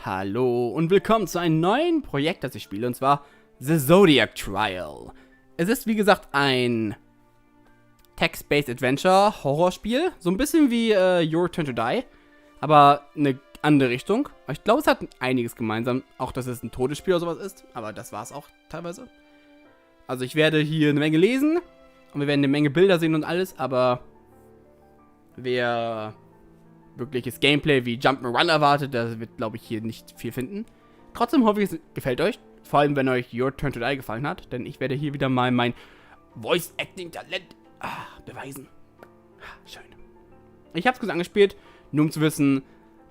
Hallo und willkommen zu einem neuen Projekt, das ich spiele, und zwar The Zodiac Trial. Es ist, wie gesagt, ein Text-Based Adventure Horrorspiel, so ein bisschen wie Your Turn to Die, aber eine andere Richtung. Ich glaube, es hat einiges gemeinsam, auch dass es ein Todesspiel oder sowas ist, aber das war es auch teilweise. Also ich werde hier eine Menge lesen und wir werden eine Menge Bilder sehen und alles, aber wer wirkliches Gameplay wie Jump'n'Run erwartet, das wird, glaube ich, hier nicht viel finden. Trotzdem hoffe ich, es gefällt euch. Vor allem, wenn euch Your Turn to Die gefallen hat, denn ich werde hier wieder mal mein Voice-Acting-Talent beweisen. Schön. Ich habe es kurz angespielt, nur um zu wissen,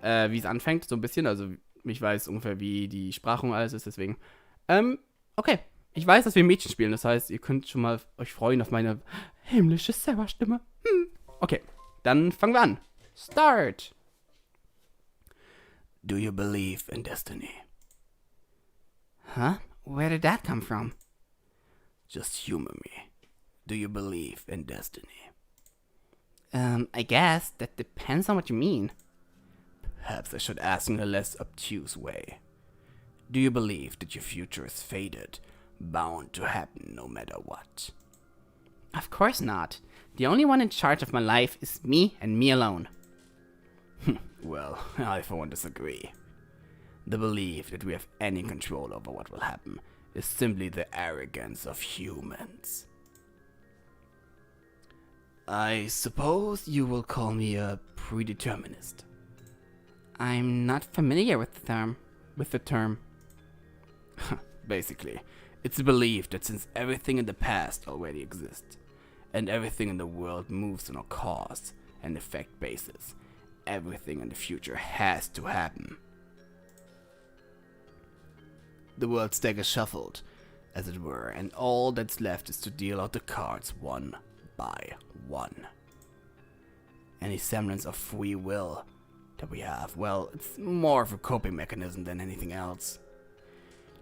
wie es anfängt, so ein bisschen. Also, ich weiß ungefähr, wie die Sprache und alles ist, deswegen. Okay. Ich weiß, dass wir Mädchen spielen, das heißt, ihr könnt schon mal euch freuen auf meine himmlische Sarah-Stimme. Okay, dann fangen wir an. Start. Do you believe in destiny? Huh? Where did that come from? Just humor me. Do you believe in destiny? I guess that depends on what you mean. Perhaps I should ask in a less obtuse way. Do you believe that your future is fated, bound to happen no matter what? Of course not. The only one in charge of my life is me and me alone. Well, I for one disagree. The belief that we have any control over what will happen is simply the arrogance of humans. I suppose you will call me a predeterminist. I'm not familiar with the term. Basically, it's a belief that since everything in the past already exists, and everything in the world moves on a cause and effect basis, everything in the future has to happen. The world's deck is shuffled, as it were, and all that's left is to deal out the cards one by one. Any semblance of free will that we have, well, it's more of a coping mechanism than anything else.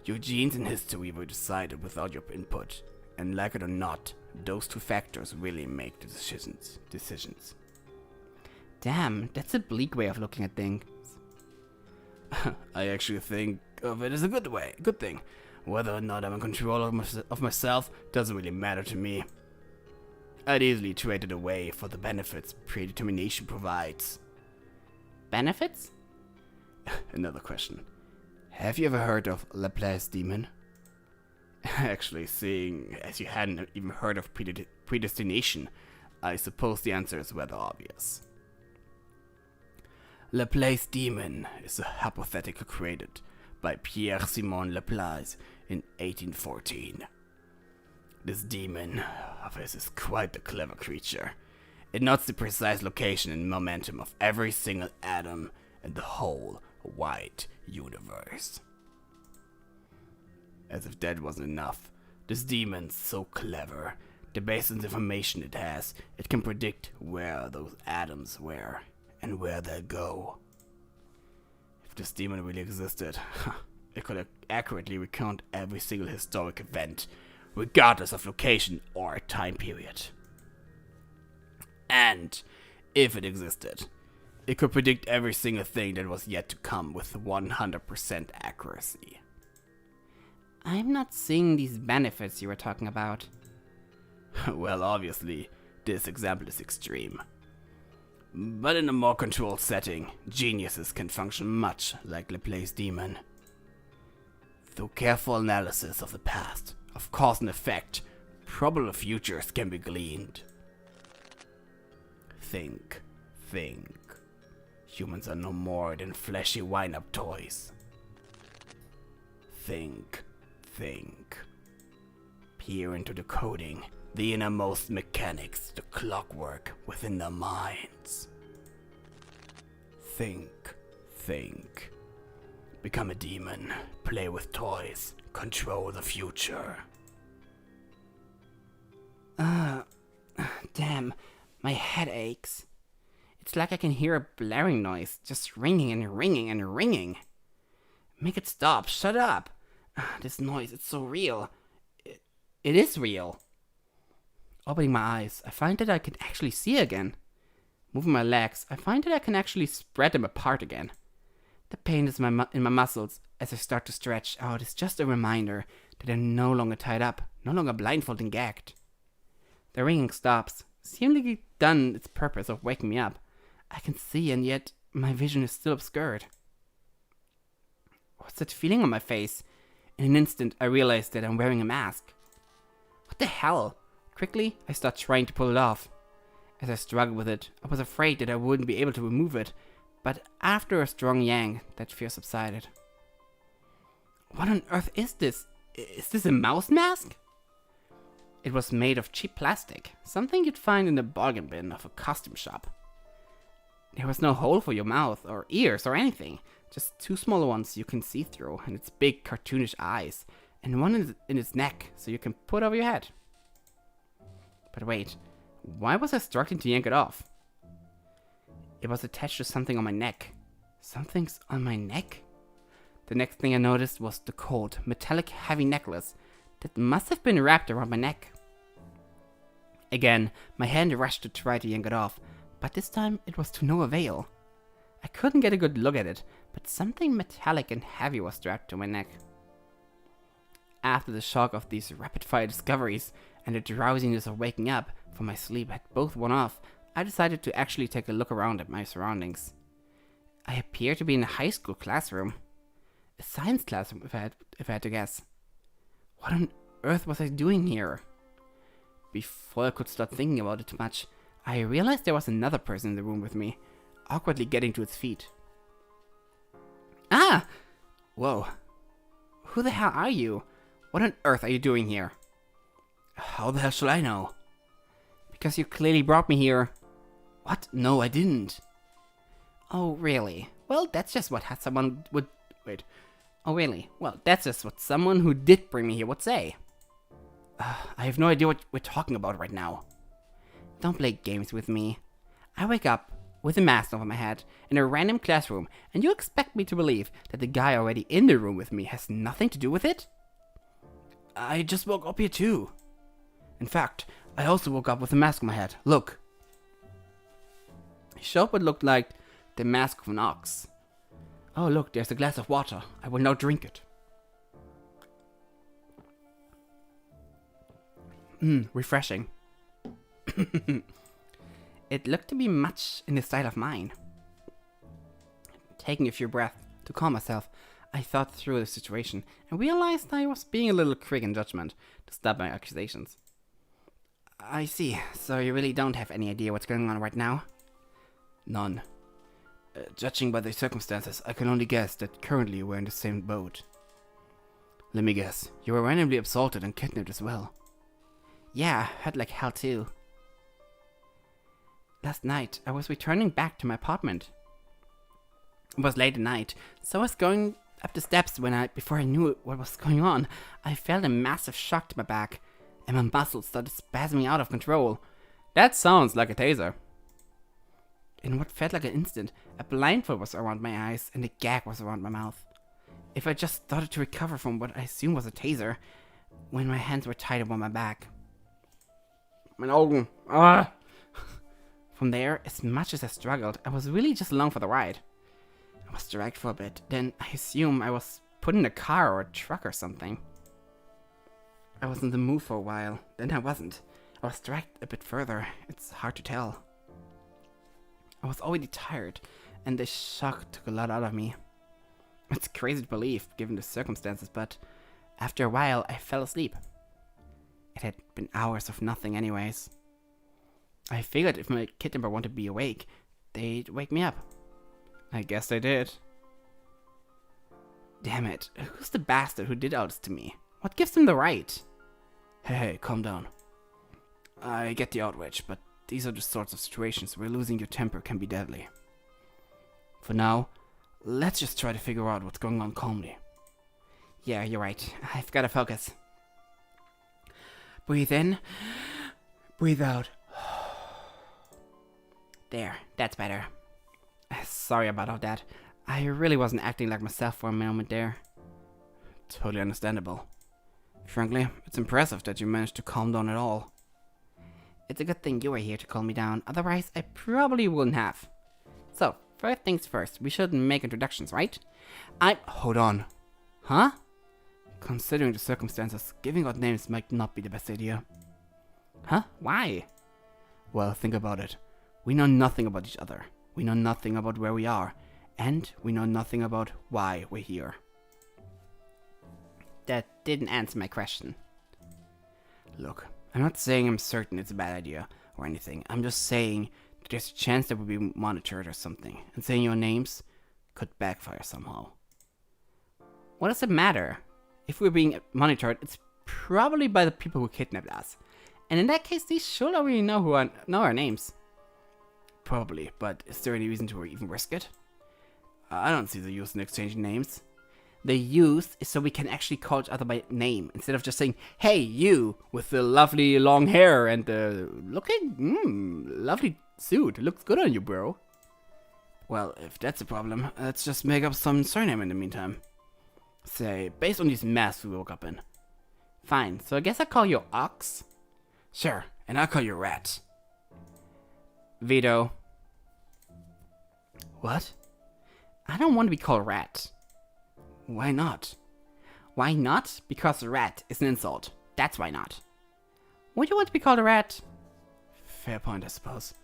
Your genes and history were decided without your input, and like it or not, those two factors really make the decisions. Damn, that's a bleak way of looking at things. I actually think of it as a good thing. Whether or not I'm in control of myself doesn't really matter to me. I'd easily trade it away for the benefits predetermination provides. Benefits? Another question. Have you ever heard of Laplace demon? Actually, seeing as you hadn't even heard of predestination, I suppose the answer is rather obvious. Laplace demon is a hypothetical created by Pierre-Simon Laplace in 1814. This demon of his is quite a clever creature. It notes the precise location and momentum of every single atom in the whole wide universe. As if that wasn't enough, this demon's so clever that based on the information it has, it can predict where those atoms were and where they'll go. If this demon really existed, it could accurately recount every single historic event, regardless of location or time period. And if it existed, it could predict every single thing that was yet to come with 100% accuracy. I'm not seeing these benefits you were talking about. Well, obviously, this example is extreme. But in a more controlled setting, geniuses can function much like Laplace demon. Through careful analysis of the past, of cause and effect, probable futures can be gleaned. Think. Humans are no more than fleshy wind-up toys. Think. Peer into the coding, the innermost mechanics, the clockwork within their minds. Think. Become a demon, play with toys, control the future. Damn, my head aches. It's like I can hear a blaring noise, just ringing and ringing and ringing. Make it stop, shut up. This noise, it's so real. It is real. Opening my eyes, I find that I can actually see again. Moving my legs, I find that I can actually spread them apart again. The pain is in my muscles as I start to stretch out is just a reminder that I'm no longer tied up, no longer blindfolded and gagged. The ringing stops, seemingly done its purpose of waking me up. I can see, and yet my vision is still obscured. What's that feeling on my face? In an instant, I realize that I'm wearing a mask. What the hell? Quickly, I start trying to pull it off. As I struggle with it, I was afraid that I wouldn't be able to remove it, but after a strong yank, that fear subsided. What on earth is this? Is this a mouse mask? It was made of cheap plastic, something you'd find in the bargain bin of a costume shop. There was no hole for your mouth or ears or anything, just two smaller ones you can see through, and its big cartoonish eyes, and one in its neck so you can put over your head. But wait, why was I struggling to yank it off? It was attached to something on my neck. Something's on my neck? The next thing I noticed was the cold, metallic, heavy necklace that must have been wrapped around my neck. Again, my hand rushed to try to yank it off, but this time it was to no avail. I couldn't get a good look at it, but something metallic and heavy was strapped to my neck. After the shock of these rapid-fire discoveries and the drowsiness of waking up from my sleep had both worn off, I decided to actually take a look around at my surroundings. I appeared to be in a high school classroom. A science classroom, if I had to guess. What on earth was I doing here? Before I could start thinking about it too much, I realized there was another person in the room with me, awkwardly getting to its feet. Ah! Whoa. Who the hell are you? What on earth are you doing here? How the hell should I know? Because you clearly brought me here. What? No, I didn't. Oh, really? Well, that's just what someone would... Wait. Oh, really? Well, that's just what someone who did bring me here would say. I have no idea what we're talking about right now. Don't play games with me. I wake up with a mask over my head in a random classroom, and you expect me to believe that the guy already in the room with me has nothing to do with it? I just woke up here too. In fact, I also woke up with a mask on my head. Look. He showed what looked like the mask of an ox. Oh, look, there's a glass of water. I will now drink it. Refreshing. It looked to be much in the style of mine. Taking a few breaths to calm myself, I thought through the situation and realized I was being a little quick in judgment to stop my accusations. I see, so you really don't have any idea what's going on right now? None. Judging by the circumstances, I can only guess that currently we're in the same boat. Let me guess, you were randomly assaulted and kidnapped as well. Yeah, hurt like hell too. Last night, I was returning back to my apartment. It was late at night, so I was going up the steps when before I knew what was going on, I felt a massive shock to my back, and my muscles started spasming out of control. That sounds like a taser. In what felt like an instant, a blindfold was around my eyes and a gag was around my mouth. If I just started to recover from what I assumed was a taser, when my hands were tied around my back. Mein Augen. Ah! From there, as much as I struggled, I was really just along for the ride. I was dragged for a bit, then I assumed I was put in a car or a truck or something. I was in the mood for a while, then I wasn't. I was dragged a bit further, it's hard to tell. I was already tired, and the shock took a lot out of me. It's crazy to believe, given the circumstances, but after a while I fell asleep. It had been hours of nothing anyways. I figured if my kidnapper wanted to be awake, they'd wake me up. I guess they did. Damn it, who's the bastard who did all this to me? What gives him the right? Hey, calm down. I get the outrage, but these are the sorts of situations where losing your temper can be deadly. For now, let's just try to figure out what's going on calmly. Yeah, you're right. I've got to focus. Breathe in. Breathe out. There, that's better. Sorry about all that. I really wasn't acting like myself for a moment there. Totally understandable. Frankly, it's impressive that you managed to calm down at all. It's a good thing you were here to calm me down, otherwise I probably wouldn't have. So, First things first, we should make introductions, right? Hold on. Huh? Considering the circumstances, giving out names might not be the best idea. Huh? Why? Well, think about it. We know nothing about each other. We know nothing about where we are. And we know nothing about why we're here. That didn't answer my question. Look, I'm not saying I'm certain it's a bad idea or anything. I'm just saying that there's a chance that we'll be monitored or something. And saying your names could backfire somehow. What does it matter? If we're being monitored, it's probably by the people who kidnapped us. And in that case, they should already know our names. Probably, but is there any reason to even risk it? I don't see the use in exchanging names. The use is so we can actually call each other by name, instead of just saying, hey, you, with the lovely long hair and the lovely suit. It looks good on you, bro. Well, if that's a problem, let's just make up some surname in the meantime. Say, based on these masks we woke up in. Fine, so I guess I'll call you Ox? Sure, and I'll call you Rat. Veto. What? I don't want to be called Rat. Why not? Why not? Because rat is an insult. That's why not. Would you want to be called a rat? Fair point, I suppose.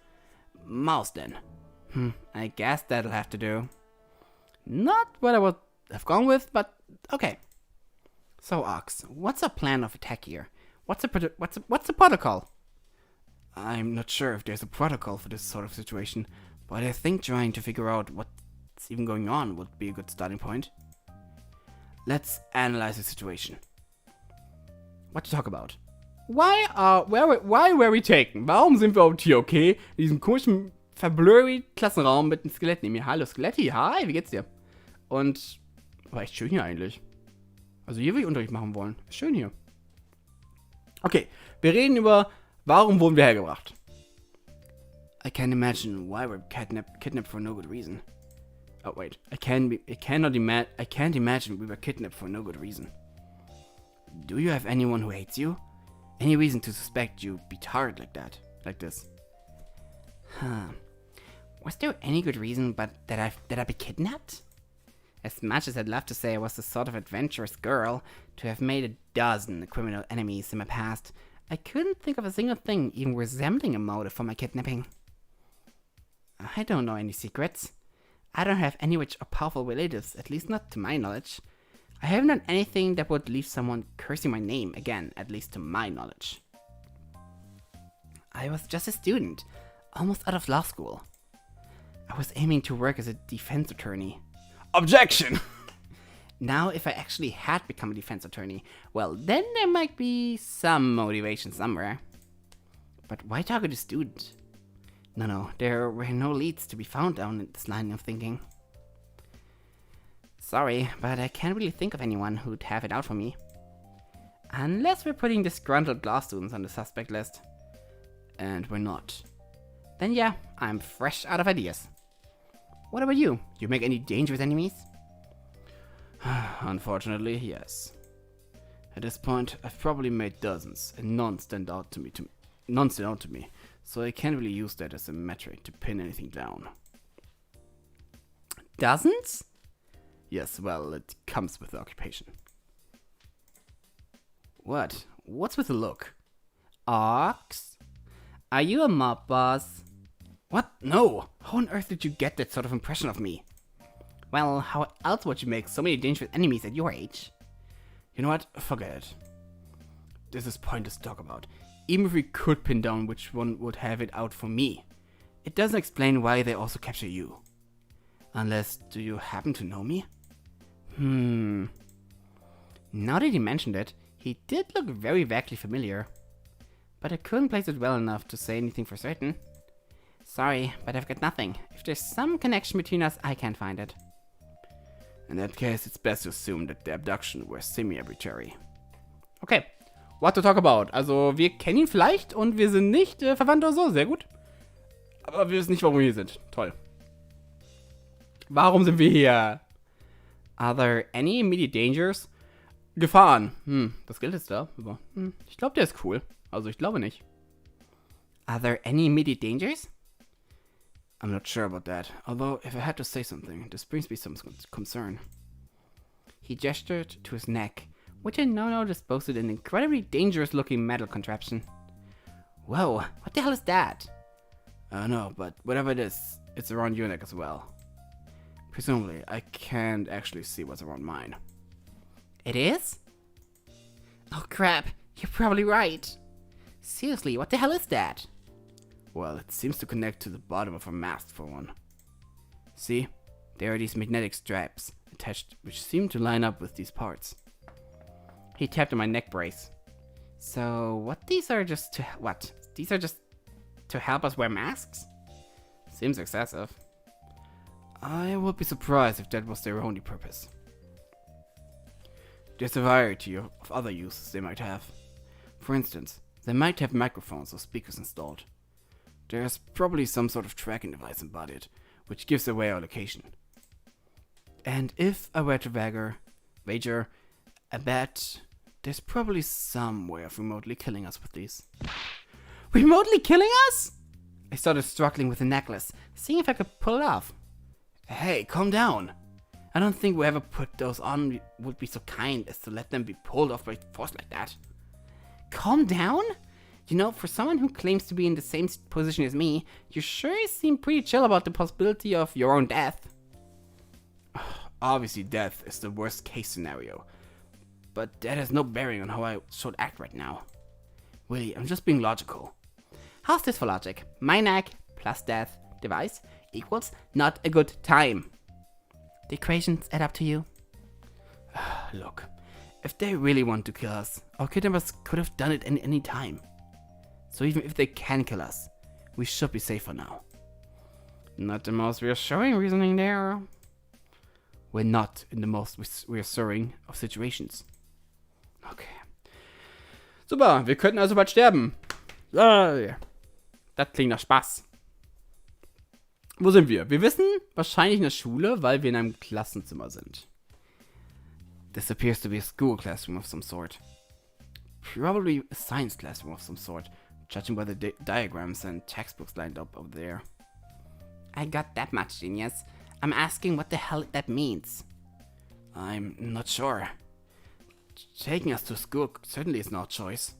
Mouse, then. I guess that'll have to do. Not what I would have gone with, but okay. So, Ox, what's our plan of attack here? What's the protocol? I'm not sure if there's a protocol for this sort of situation, but I think trying to figure out what's even going on would be a good starting point. Let's analyze the situation. What to talk about? Why were we taken? Warum sind wir überhaupt hier, okay? In diesem komischen, verblurry Klassenraum mit einem Skelett neben mir. Hallo Skeletti, hi, wie geht's dir? Und, war echt schön hier eigentlich. Also hier will ich Unterricht machen wollen. Schön hier. Okay, wir reden über, warum wurden wir hergebracht? I can't imagine why we're kidnapped for no good reason. Oh wait, I can't imagine we were kidnapped for no good reason. Do you have anyone who hates you? Any reason to suspect you be tired like this? Huh. Was there any good reason but that I be kidnapped? As much as I'd love to say I was the sort of adventurous girl to have made a dozen criminal enemies in my past, I couldn't think of a single thing even resembling a motive for my kidnapping. I don't know any secrets. I don't have any rich or powerful relatives, at least not to my knowledge. I haven't done anything that would leave someone cursing my name again, at least to my knowledge. I was just a student, almost out of law school. I was aiming to work as a defense attorney. Objection! Now, if I actually had become a defense attorney, well, then there might be some motivation somewhere. But why target a student? No, there were no leads to be found down this line of thinking. Sorry, but I can't really think of anyone who'd have it out for me. Unless we're putting disgruntled law students on the suspect list. And we're not. Then yeah, I'm fresh out of ideas. What about you? You make any dangerous enemies? Unfortunately, yes. At this point, I've probably made dozens, and none stand out to me, so I can't really use that as a metric to pin anything down. Dozens? Yes, well, it comes with the occupation. What? What's with the look? Ox? Are you a mob boss? What? No! How on earth did you get that sort of impression of me? Well, how else would you make so many dangerous enemies at your age? You know what? Forget it. This is pointless to talk about. Even if we could pin down which one would have it out for me, it doesn't explain why they also capture you. Unless, do you happen to know me? Now that he mentioned it, he did look very vaguely familiar. But I couldn't place it well enough to say anything for certain. Sorry, but I've got nothing. If there's some connection between us, I can't find it. In that case, it's best to assume that the abduction was semi-arbitrary. Okay, what to talk about? Also, wir kennen ihn vielleicht und wir sind nicht verwandt oder so, sehr gut. Aber wir wissen nicht, warum wir hier sind. Toll. Warum sind wir hier? Are there any immediate dangers? Gefahren. Das Geld ist da, aber ich glaube, der ist cool. Also, ich glaube nicht. Are there any immediate dangers? I'm not sure about that, although if I had to say something, this brings me some concern. He gestured to his neck, which I now noticed boasted an incredibly dangerous-looking metal contraption. Whoa, what the hell is that? I don't know, but whatever it is, it's around your neck as well. Presumably, I can't actually see what's around mine. It is? Oh crap, you're probably right. Seriously, what the hell is that? Well, it seems to connect to the bottom of a mask for one. See? There are these magnetic straps attached which seem to line up with these parts. He tapped on my neck brace. So, what these are just to... what? These are just to help us wear masks? Seems excessive. I would be surprised if that was their only purpose. There's a variety of other uses they might have. For instance, they might have microphones or speakers installed. There's probably some sort of tracking device embodied, which gives away our location. And if I were to wager, I bet there's probably some way of remotely killing us with these. Remotely killing us? I started struggling with the necklace, seeing if I could pull it off. Hey, calm down. I don't think whoever put those on would be so kind as to let them be pulled off by force like that. Calm down? You know, for someone who claims to be in the same position as me, you sure seem pretty chill about the possibility of your own death. Obviously, death is the worst case scenario, but that has no bearing on how I should act right now. Really, I'm just being logical. How's this for logic? My neck plus death device equals not a good time. The equations add up to you? Look, if they really want to kill us, our kidnappers could have done it in any time. So even if they can kill us, we should be safe for now. Not the most reassuring reasoning there. We're not in the most reassuring of situations. Okay. Super, wir könnten also bald sterben. Das klingt nach Spaß. Wo sind wir? Wir wissen, wahrscheinlich in der Schule, weil wir in einem Klassenzimmer sind. This appears to be a school classroom of some sort. Probably a science classroom of some sort, judging by the diagrams and textbooks lined up over there. I got that much, genius. I'm asking what the hell that means. I'm not sure. Taking us to school certainly is no choice.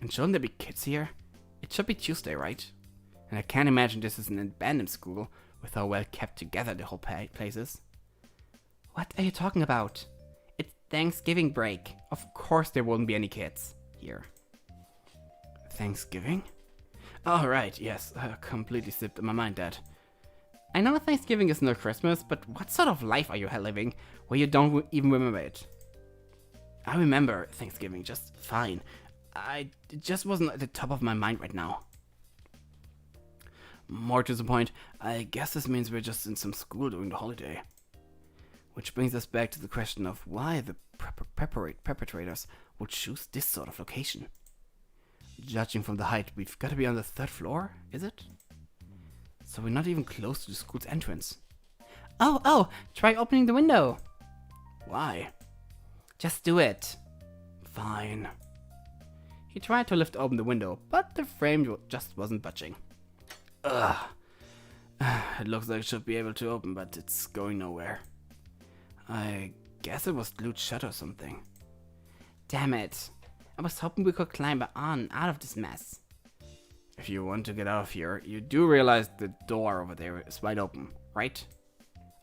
And shouldn't there be kids here? It should be Tuesday, right? And I can't imagine this is an abandoned school with how well kept together the whole place is. What are you talking about? It's Thanksgiving break. Of course there won't be any kids here. Thanksgiving? Oh, right, yes. I completely slipped in my mind that. I know Thanksgiving is not Christmas, but what sort of life are you living where you don't even remember it? I remember Thanksgiving just fine. It just wasn't at the top of my mind right now. More to the point, I guess this means we're just in some school during the holiday. Which brings us back to the question of why the perpetrators would choose this sort of location. Judging from the height, we've got to be on the 3rd floor, is it? So we're not even close to the school's entrance. Oh, try opening the window. Why? Just do it. Fine. He tried to lift open the window, but the frame just wasn't budging. Ugh. It looks like it should be able to open, but it's going nowhere. I guess it was glued shut or something. Damn it. I was hoping we could climb on out of this mess. If you want to get out of here, you do realize the door over there is wide open, right?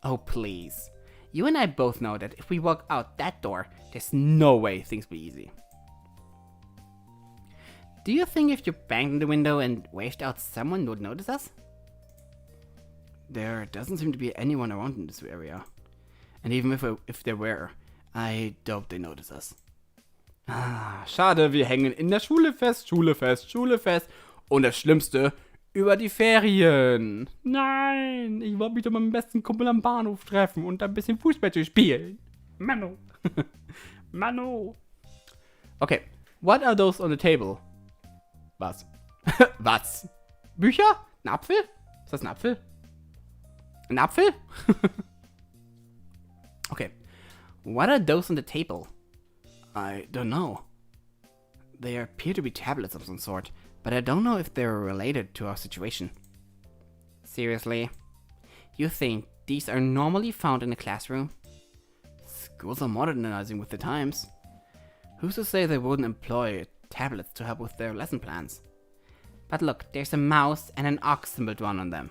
Oh, please. You and I both know that if we walk out that door, there's no way things will be easy. Do you think if you banged on the window and waved out, someone would notice us? There doesn't seem to be anyone around in this area. And even if there were, I doubt they notice us. Ah, schade, wir hängen in der Schule fest, Schule fest, Schule fest. Und das Schlimmste, über die Ferien. Nein, ich wollte mich doch mit meinem besten Kumpel am Bahnhof treffen und ein bisschen Fußball zu spielen. Mano. Mano. Okay, what are those on the table? Was? Was? Bücher? Ein Apfel? Ist das ein Apfel? Ein Apfel? Okay. What are those on the table? I don't know. They appear to be tablets of some sort, but I don't know if they're related to our situation. Seriously? You think these are normally found in a classroom? Schools are modernizing with the times. Who's to say they wouldn't employ tablets to help with their lesson plans? But look, there's a mouse and an ox symbol drawn on them.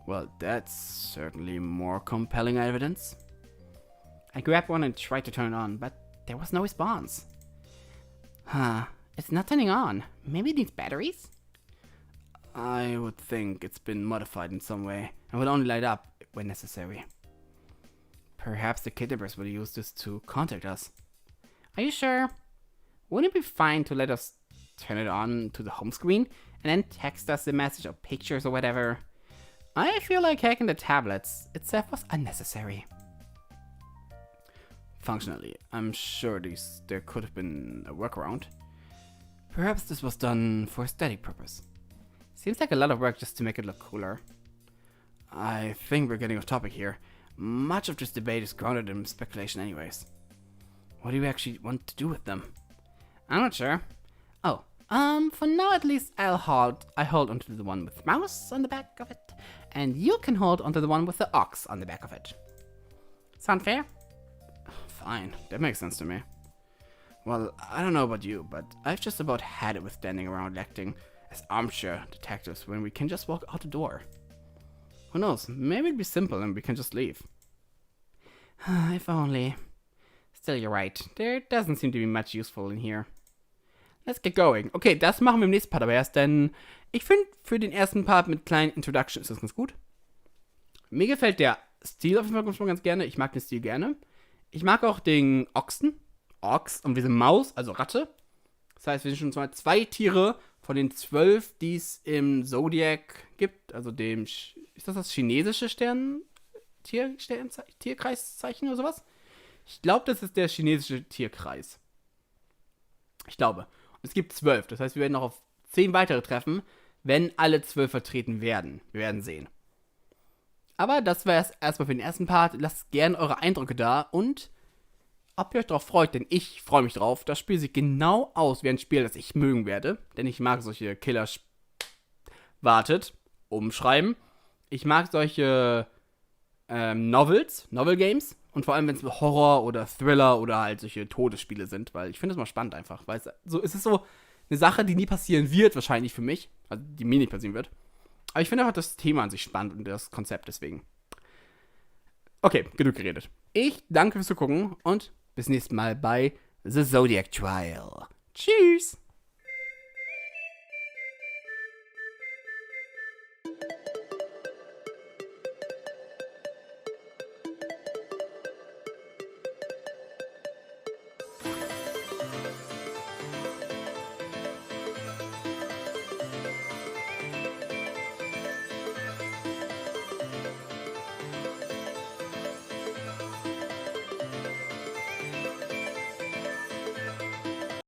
Well, that's certainly more compelling evidence. I grabbed one and tried to turn it on, but there was no response. It's not turning on. Maybe it needs batteries? I would think it's been modified in some way and will only light up when necessary. Perhaps the kidnappers will use this to contact us. Are you sure? Wouldn't it be fine to let us turn it on to the home screen and then text us the message or pictures or whatever? I feel like hacking the tablets itself was unnecessary. Functionally, I'm sure there could have been a workaround. Perhaps this was done for aesthetic purpose. Seems like a lot of work just to make it look cooler. I think we're getting off topic here. Much of this debate is grounded in speculation anyways. What do you actually want to do with them? I'm not sure. Oh, for now at least I hold onto the one with the mouse on the back of it, and you can hold onto the one with the ox on the back of it. Sound fair? Fine, that makes sense to me. Well, I don't know about you, but I've just about had it with standing around acting as armchair detectives when we can just walk out the door. Who knows, maybe it'd be simple and we can just leave. If only. Still, you're right. There doesn't seem to be much useful in here. Let's get going. Okay, das machen wir im nächsten Part aber erst, denn ich finde, für den ersten Part mit kleinen Introduction ist das ganz gut. Mir gefällt der Stil auf jeden Fall schon ganz gerne. Ich mag den Stil gerne. Ich mag auch den Ochsen. Ochs und diese Maus, also Ratte. Das heißt, wir sind schon zwei Tiere von den 12, die es im Zodiac gibt. Also dem, ist das chinesische Tierkreiszeichen oder sowas? Ich glaube, das ist der chinesische Tierkreis. Ich glaube. Und es gibt 12. Das heißt, wir werden noch auf 10 weitere treffen, wenn alle 12 vertreten werden. Wir werden sehen. Aber das wäre es erstmal für den ersten Part. Lasst gerne eure Eindrücke da und ob ihr euch darauf freut, denn ich freue mich drauf. Das Spiel sieht genau aus wie ein Spiel, das ich mögen werde. Denn ich mag solche Killer... Wartet. Umschreiben. Ich mag solche Novel Games. Und vor allem, wenn es Horror oder Thriller oder halt solche Todesspiele sind. Weil ich finde es mal spannend einfach. Weil es ist so eine Sache, die nie passieren wird, wahrscheinlich für mich. Also die mir nicht passieren wird. Aber ich finde auch das Thema an sich spannend und das Konzept deswegen. Okay, genug geredet. Ich danke fürs Zugucken und bis nächstes Mal bei The Zodiac Trial. Tschüss!